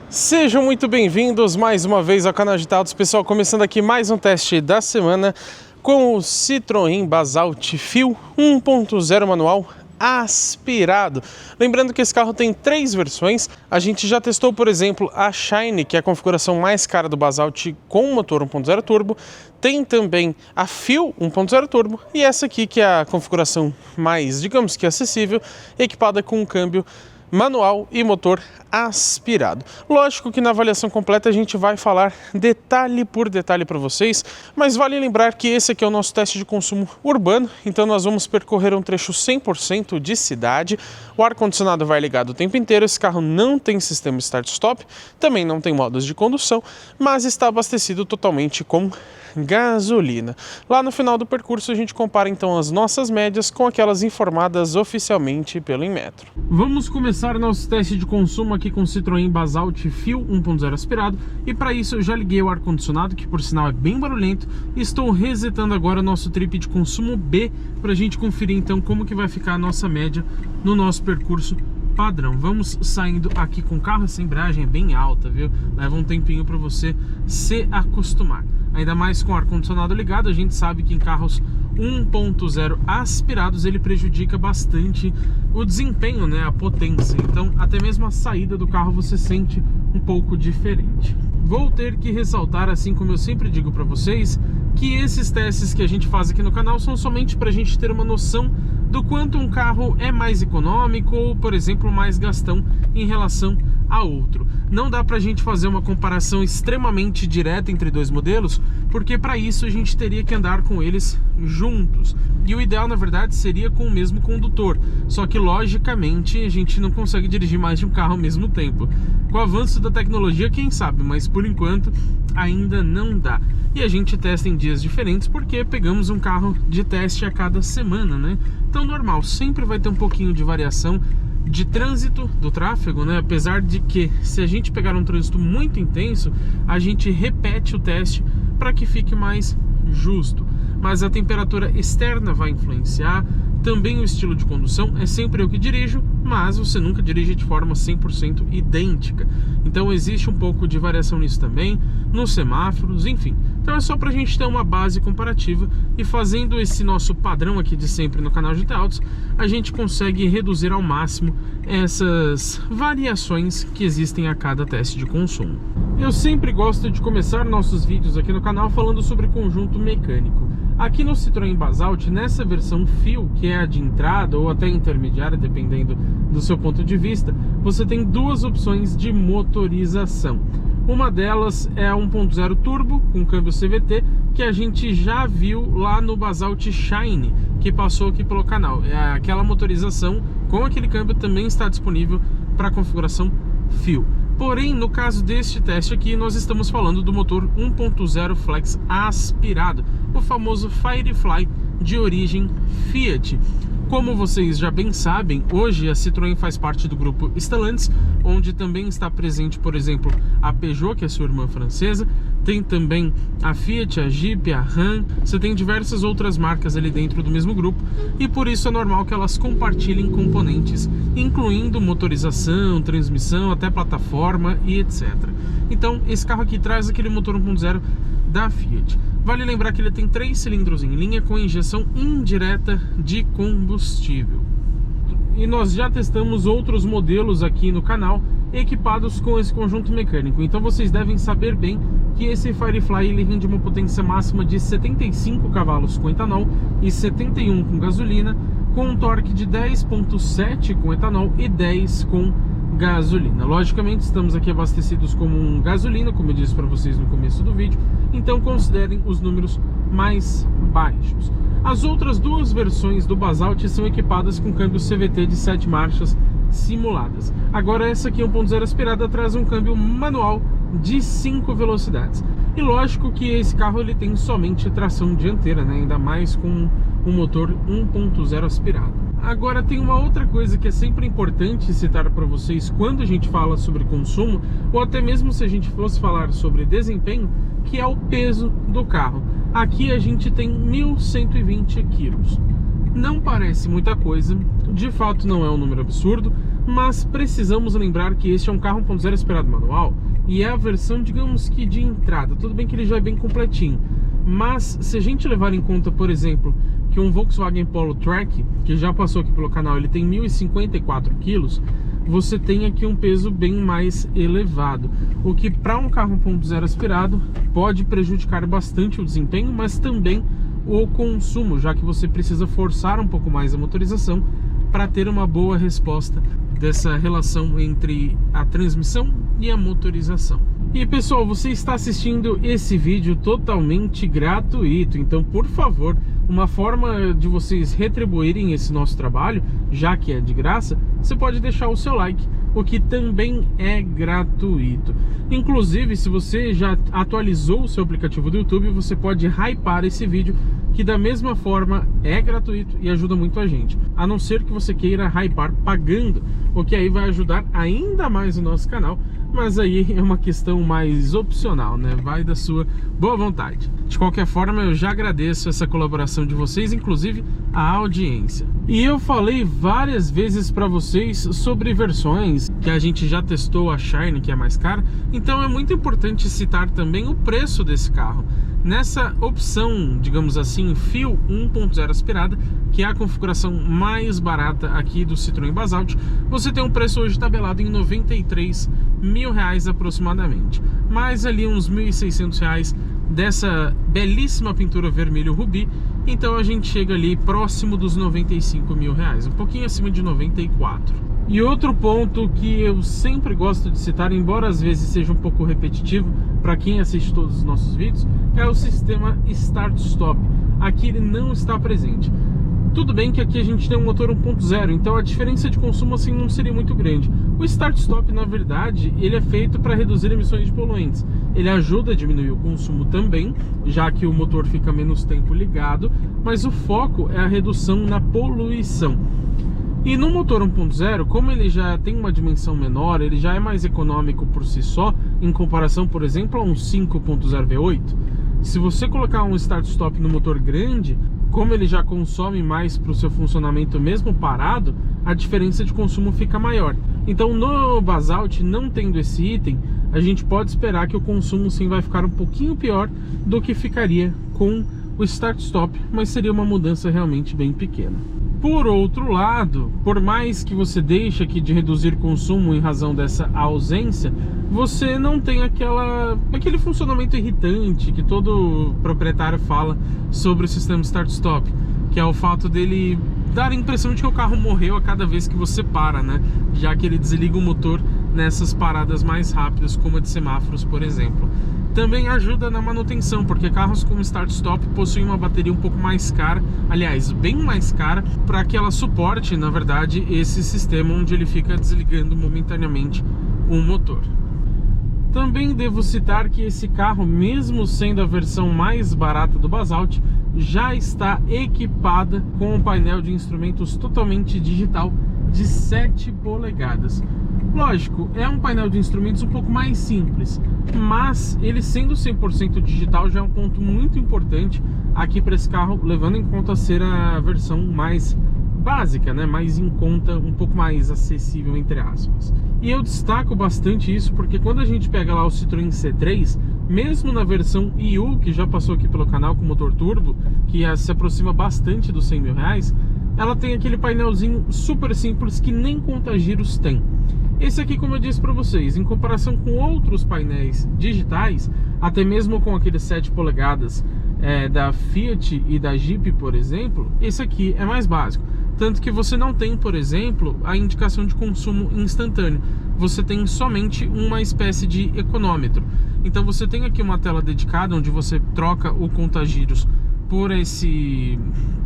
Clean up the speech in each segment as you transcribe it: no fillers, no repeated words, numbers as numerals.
Sejam muito bem-vindos mais uma vez ao canal Agitados, pessoal, começando aqui mais um teste da semana com o Citroën Basalt Fil 1.0 manual aspirado. Lembrando que esse carro tem três versões. A gente já testou, por exemplo, a Shine, que é a configuração mais cara do Basalt com motor 1.0 turbo. Tem também a Fil 1.0 turbo e essa aqui que é a configuração mais, digamos que acessível, equipada com um câmbio manual e motor aspirado. Lógico que na avaliação completa a gente vai falar detalhe por detalhe para vocês, mas vale lembrar que esse aqui é o nosso teste de consumo urbano, então nós vamos percorrer um trecho 100% de cidade. O ar-condicionado vai ligado o tempo inteiro, esse carro não tem sistema start-stop, também não tem modos de condução, mas está abastecido totalmente com gasolina. Lá no final do percurso a gente compara então as nossas médias com aquelas informadas oficialmente pelo Inmetro. Vamos começar nosso teste de consumo aqui com o Citroën Basalt Fil 1.0 aspirado, e para isso eu já liguei o ar-condicionado, que por sinal é bem barulhento, e estou resetando agora nosso trip de consumo B para a gente conferir então como que vai ficar a nossa média no nosso percurso padrão. Vamos saindo aqui com o carro, essa embreagem é bem alta, viu? Leva um tempinho para você se acostumar. Ainda mais com o ar-condicionado ligado, a gente sabe que em carros 1.0 aspirados ele prejudica bastante o desempenho, né, a potência. Então até mesmo a saída do carro você sente um pouco diferente. Vou ter que ressaltar, assim como eu sempre digo para vocês, que esses testes que a gente faz aqui no canal são somente para a gente ter uma noção do quanto um carro é mais econômico ou, por exemplo, mais gastão em relação a outro. Não dá pra gente fazer uma comparação extremamente direta entre dois modelos, porque para isso a gente teria que andar com eles juntos. E o ideal, na verdade, seria com o mesmo condutor. Só que, logicamente, a gente não consegue dirigir mais de um carro ao mesmo tempo. Com o avanço da tecnologia, quem sabe, mas por enquanto ainda não dá. E a gente testa em dias diferentes porque pegamos um carro de teste a cada semana, né? Então, normal, sempre vai ter um pouquinho de variação de trânsito, do tráfego, né? Apesar de que, se a gente pegar um trânsito muito intenso, a gente repete o teste para que fique mais justo. Mas a temperatura externa vai influenciar, também o estilo de condução. É sempre eu que dirijo, mas você nunca dirige de forma 100% idêntica. Então existe um pouco de variação nisso também, nos semáforos, enfim. Então é só para a gente ter uma base comparativa, e fazendo esse nosso padrão aqui de sempre no canal Agitados, a gente consegue reduzir ao máximo essas variações que existem a cada teste de consumo. Eu sempre gosto de começar nossos vídeos aqui no canal falando sobre conjunto mecânico. Aqui no Citroën Basalt, nessa versão Fil, que é a de entrada ou até intermediária, dependendo do seu ponto de vista, você tem duas opções de motorização. Uma delas é a 1.0 turbo com câmbio CVT, que a gente já viu lá no Basalt Shine, que passou aqui pelo canal. Aquela motorização com aquele câmbio também está disponível para a configuração Fil. Porém, no caso deste teste aqui, nós estamos falando do motor 1.0 flex aspirado, o famoso Firefly de origem Fiat. Como vocês já bem sabem, hoje a Citroën faz parte do grupo Stellantis, onde também está presente, por exemplo, a Peugeot, que é sua irmã francesa, tem também a Fiat, a Jeep, a Ram, você tem diversas outras marcas ali dentro do mesmo grupo, e por isso é normal que elas compartilhem componentes, incluindo motorização, transmissão, até plataforma e etc. Então, esse carro aqui traz aquele motor 1.0 da Fiat. Vale lembrar que ele tem 3 cilindros em linha com injeção indireta de combustível. E nós já testamos outros modelos aqui no canal equipados com esse conjunto mecânico. Então vocês devem saber bem que esse Firefly ele rende uma potência máxima de 75 cavalos com etanol e 71 com gasolina, com um torque de 10.7 com etanol e 10 com gasolina. Logicamente estamos aqui abastecidos com um gasolina, como eu disse para vocês no começo do vídeo, então considerem os números mais baixos. As outras duas versões do Basalt são equipadas com câmbio CVT de 7 marchas simuladas. Agora essa aqui 1.0 aspirada traz um câmbio manual de 5 velocidades. E lógico que esse carro ele tem somente tração dianteira, né? Ainda mais com um motor 1.0 aspirado. Agora tem uma outra coisa que é sempre importante citar para vocês quando a gente fala sobre consumo, ou até mesmo se a gente fosse falar sobre desempenho, que é o peso do carro. Aqui a gente tem 1.120 quilos. Não parece muita coisa, de fato não é um número absurdo, mas precisamos lembrar que este é um carro 1.0 aspirado manual e é a versão, digamos que de entrada. Tudo bem que ele já é bem completinho, mas se a gente levar em conta, por exemplo, que um Volkswagen Polo Track, que já passou aqui pelo canal, ele tem 1.054 kg, você tem aqui um peso bem mais elevado, o que para um carro 1.0 aspirado pode prejudicar bastante o desempenho, mas também o consumo, já que você precisa forçar um pouco mais a motorização para ter uma boa resposta dessa relação entre a transmissão e a motorização. E pessoal, você está assistindo esse vídeo totalmente gratuito, então por favor, uma forma de vocês retribuírem esse nosso trabalho, já que é de graça, você pode deixar o seu like, o que também é gratuito. Inclusive, se você já atualizou o seu aplicativo do YouTube, você pode hypar esse vídeo, que da mesma forma é gratuito e ajuda muito a gente. A não ser que você queira hypar pagando, o que aí vai ajudar ainda mais o nosso canal, mas aí é uma questão mais opcional, né? Vai da sua boa vontade. De qualquer forma, eu já agradeço essa colaboração de vocês, inclusive a audiência. E eu falei várias vezes para vocês sobre versões que a gente já testou, a Shine, que é mais cara, então é muito importante citar também o preço desse carro. Nessa opção, digamos assim, Fuel 1.0 aspirada, que é a configuração mais barata aqui do Citroën Basalt, você tem um preço hoje tabelado em R$93 mil aproximadamente, mais ali uns R$1.600 dessa belíssima pintura vermelho rubi, então a gente chega ali próximo dos R$95 mil, um pouquinho acima de 94. E outro ponto que eu sempre gosto de citar, embora às vezes seja um pouco repetitivo para quem assiste todos os nossos vídeos, é o sistema Start-Stop. Aqui ele não está presente. Tudo bem que aqui a gente tem um motor 1.0, então a diferença de consumo assim não seria muito grande. O Start-Stop, na verdade, ele é feito para reduzir emissões de poluentes. Ele ajuda a diminuir o consumo também, já que o motor fica menos tempo ligado, mas o foco é a redução na poluição. E no motor 1.0, como ele já tem uma dimensão menor, ele já é mais econômico por si só, em comparação, por exemplo, a um 5.0 V8. Se você colocar um Start-Stop no motor grande, como ele já consome mais para o seu funcionamento mesmo parado, a diferença de consumo fica maior. Então no Basalt, não tendo esse item, a gente pode esperar que o consumo sim vai ficar um pouquinho pior do que ficaria com o Start-Stop, mas seria uma mudança realmente bem pequena. Por outro lado, por mais que você deixe aqui de reduzir consumo em razão dessa ausência, você não tem aquele funcionamento irritante que todo proprietário fala sobre o sistema Start-Stop, que é o fato dele dar a impressão de que o carro morreu a cada vez que você para, né? Já que ele desliga o motor nessas paradas mais rápidas, como a de semáforos, por exemplo. Também ajuda na manutenção, porque carros com Start-Stop possuem uma bateria um pouco mais cara, aliás, bem mais cara, para que ela suporte, na verdade, esse sistema onde ele fica desligando momentaneamente o motor. Também devo citar que esse carro, mesmo sendo a versão mais barata do Basalt, já está equipada com um painel de instrumentos totalmente digital de 7 polegadas. Lógico, é um painel de instrumentos um pouco mais simples, mas ele sendo 100% digital já é um ponto muito importante aqui para esse carro, levando em conta ser a versão mais básica, né? Mais em conta, um pouco mais acessível, entre aspas. E eu destaco bastante isso porque quando a gente pega lá o Citroën C3, mesmo na versão EU, que já passou aqui pelo canal com motor turbo, que se aproxima bastante dos R$100 mil, ela tem aquele painelzinho super simples que nem contagiros tem. Esse aqui, como eu disse para vocês, em comparação com outros painéis digitais, até mesmo com aqueles 7 polegadas da Fiat e da Jeep, por exemplo, esse aqui é mais básico. Tanto que você não tem, por exemplo, a indicação de consumo instantâneo. Você tem somente uma espécie de econômetro. Então você tem aqui uma tela dedicada onde você troca o contagiros por esse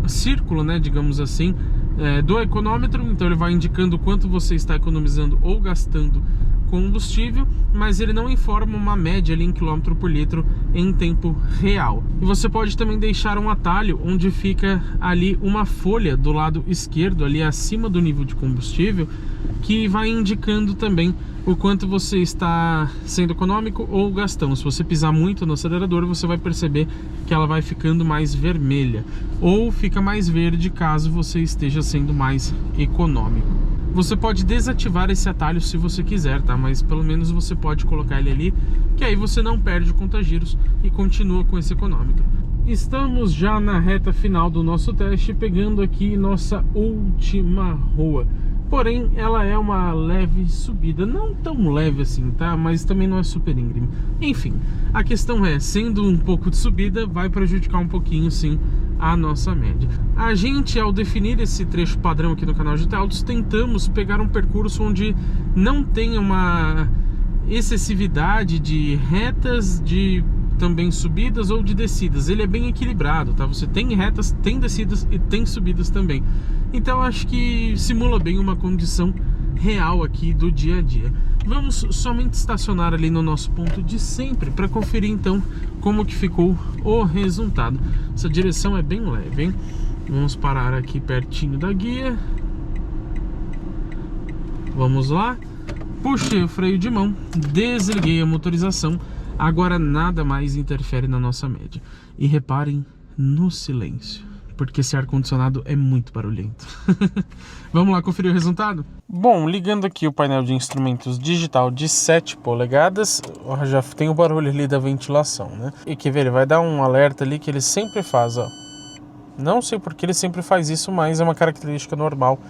círculo, né, digamos assim, do econômetro. Então ele vai indicando quanto você está economizando ou gastando combustível, mas ele não informa uma média ali em quilômetro por litro em tempo real. E você pode também deixar um atalho onde fica ali uma folha do lado esquerdo, ali acima do nível de combustível, que vai indicando também o quanto você está sendo econômico ou gastando. Se você pisar muito no acelerador, você vai perceber que ela vai ficando mais vermelha, ou fica mais verde caso você esteja sendo mais econômico. Você pode desativar esse atalho se você quiser, tá? Mas pelo menos você pode colocar ele ali, que aí você não perde o contagiros e continua com esse econômetro. Estamos já na reta final do nosso teste, pegando aqui nossa última rua. Porém, ela é uma leve subida, não tão leve assim, tá? Mas também não é super íngreme. Enfim, a questão é, sendo um pouco de subida, vai prejudicar um pouquinho, sim, a nossa média. A gente, ao definir esse trecho padrão aqui no canal GT Autos, tentamos pegar um percurso onde não tenha uma excessividade de retas, de também subidas ou de descidas. Ele é bem equilibrado, tá? Você tem retas, tem descidas e tem subidas também. Então acho que simula bem uma condição real aqui do dia a dia. Vamos somente estacionar ali no nosso ponto de sempre para conferir então como que ficou o resultado. Essa direção é bem leve, hein? Vamos parar aqui pertinho da guia. Vamos lá. Puxei o freio de mão, desliguei a motorização. Agora nada mais interfere na nossa média. E reparem no silêncio, porque esse ar-condicionado é muito barulhento. Vamos lá conferir o resultado? Bom, ligando aqui o painel de instrumentos digital de 7 polegadas, já tem o barulho ali da ventilação, né? E quer ver, ele vai dar um alerta ali que ele sempre faz, ó. Não sei porque ele sempre faz isso, mas é uma característica normal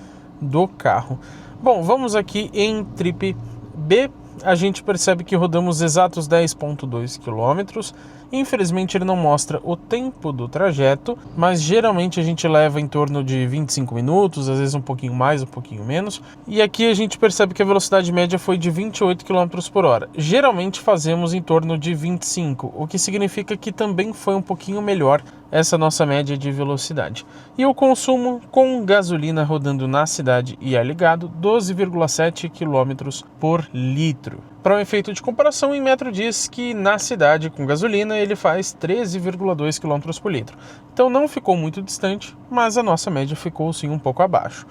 do carro. Bom, vamos aqui em trip B. A gente percebe que rodamos exatos 10,2 km. Infelizmente ele não mostra o tempo do trajeto, mas geralmente a gente leva em torno de 25 minutos, às vezes um pouquinho mais, um pouquinho menos. E aqui a gente percebe que a velocidade média foi de 28 km por hora. Geralmente fazemos em torno de 25, o que significa que também foi um pouquinho melhor essa nossa média de velocidade. E o consumo com gasolina rodando na cidade e ar ligado, 12,7 km por litro. Para um efeito de comparação, em metro diz que na cidade com gasolina ele faz 13,2 km por litro. Então não ficou muito distante, mas a nossa média ficou sim um pouco abaixo.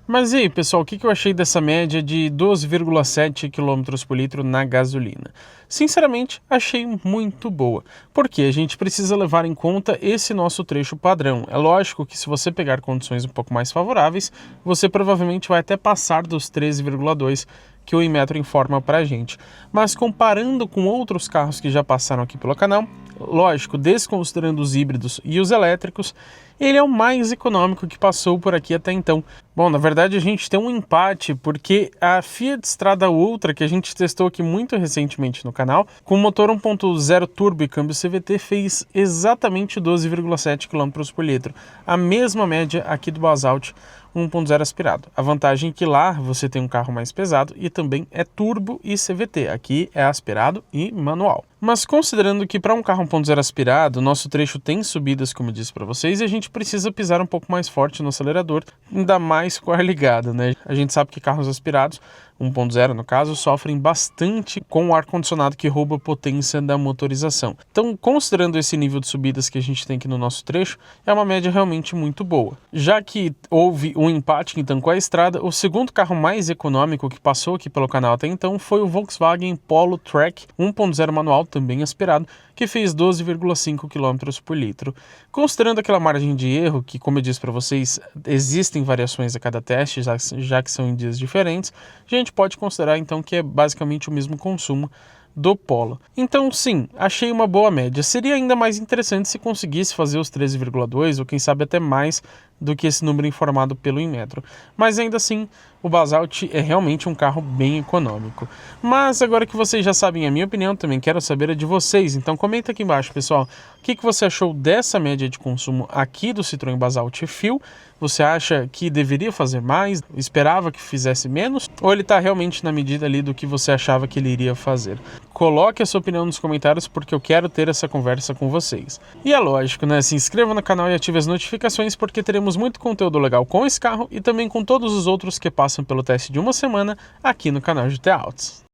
Mas e aí, pessoal, o que eu achei dessa média de 12,7 km por litro na gasolina? Sinceramente, achei muito boa, porque a gente precisa levar em conta esse nosso trecho padrão. É lógico que se você pegar condições um pouco mais favoráveis, você provavelmente vai até passar dos 13,2 que o Inmetro informa pra gente. Mas comparando com outros carros que já passaram aqui pelo canal, lógico, desconsiderando os híbridos e os elétricos, ele é o mais econômico que passou por aqui até então. Bom, na verdade a gente tem um empate, porque a Fiat Strada Ultra, que a gente testou aqui muito recentemente no canal, com motor 1.0 turbo e câmbio CVT, fez exatamente 12,7 km por litro. A mesma média aqui do Basalt 1.0 aspirado. A vantagem é que lá você tem um carro mais pesado e também é turbo e CVT. Aqui é aspirado e manual. Mas considerando que para um carro 1.0 aspirado, nosso trecho tem subidas, como eu disse para vocês, e a gente precisa pisar um pouco mais forte no acelerador, ainda mais com o ar ligado, né? A gente sabe que carros aspirados, 1.0 no caso, sofrem bastante com o ar-condicionado que rouba a potência da motorização. Então, considerando esse nível de subidas que a gente tem aqui no nosso trecho, é uma média realmente muito boa. Já que houve um empate então com a estrada, o segundo carro mais econômico que passou aqui pelo canal até então foi o Volkswagen Polo Track 1.0 manual, também aspirado, que fez 12,5 km por litro. Considerando aquela margem de erro, que como eu disse para vocês, existem variações a cada teste, já que são em dias diferentes, a gente pode considerar então que é basicamente o mesmo consumo do Polo. Então sim, achei uma boa média. Seria ainda mais interessante se conseguisse fazer os 13,2 ou quem sabe até mais do que esse número informado pelo Inmetro. Mas ainda assim, o Basalt é realmente um carro bem econômico. Mas agora que vocês já sabem a minha opinião, também quero saber a de vocês. Então comenta aqui embaixo, pessoal, o que você achou dessa média de consumo aqui do Citroën Basalt Fuel? Você acha que deveria fazer mais? Esperava que fizesse menos? Ou ele está realmente na medida ali do que você achava que ele iria fazer? Coloque a sua opinião nos comentários, porque eu quero ter essa conversa com vocês. E é lógico, né? Se inscreva no canal e ative as notificações, porque teremos muito conteúdo legal com esse carro e também com todos os outros que passam pelo teste de uma semana aqui no canal GT Autos.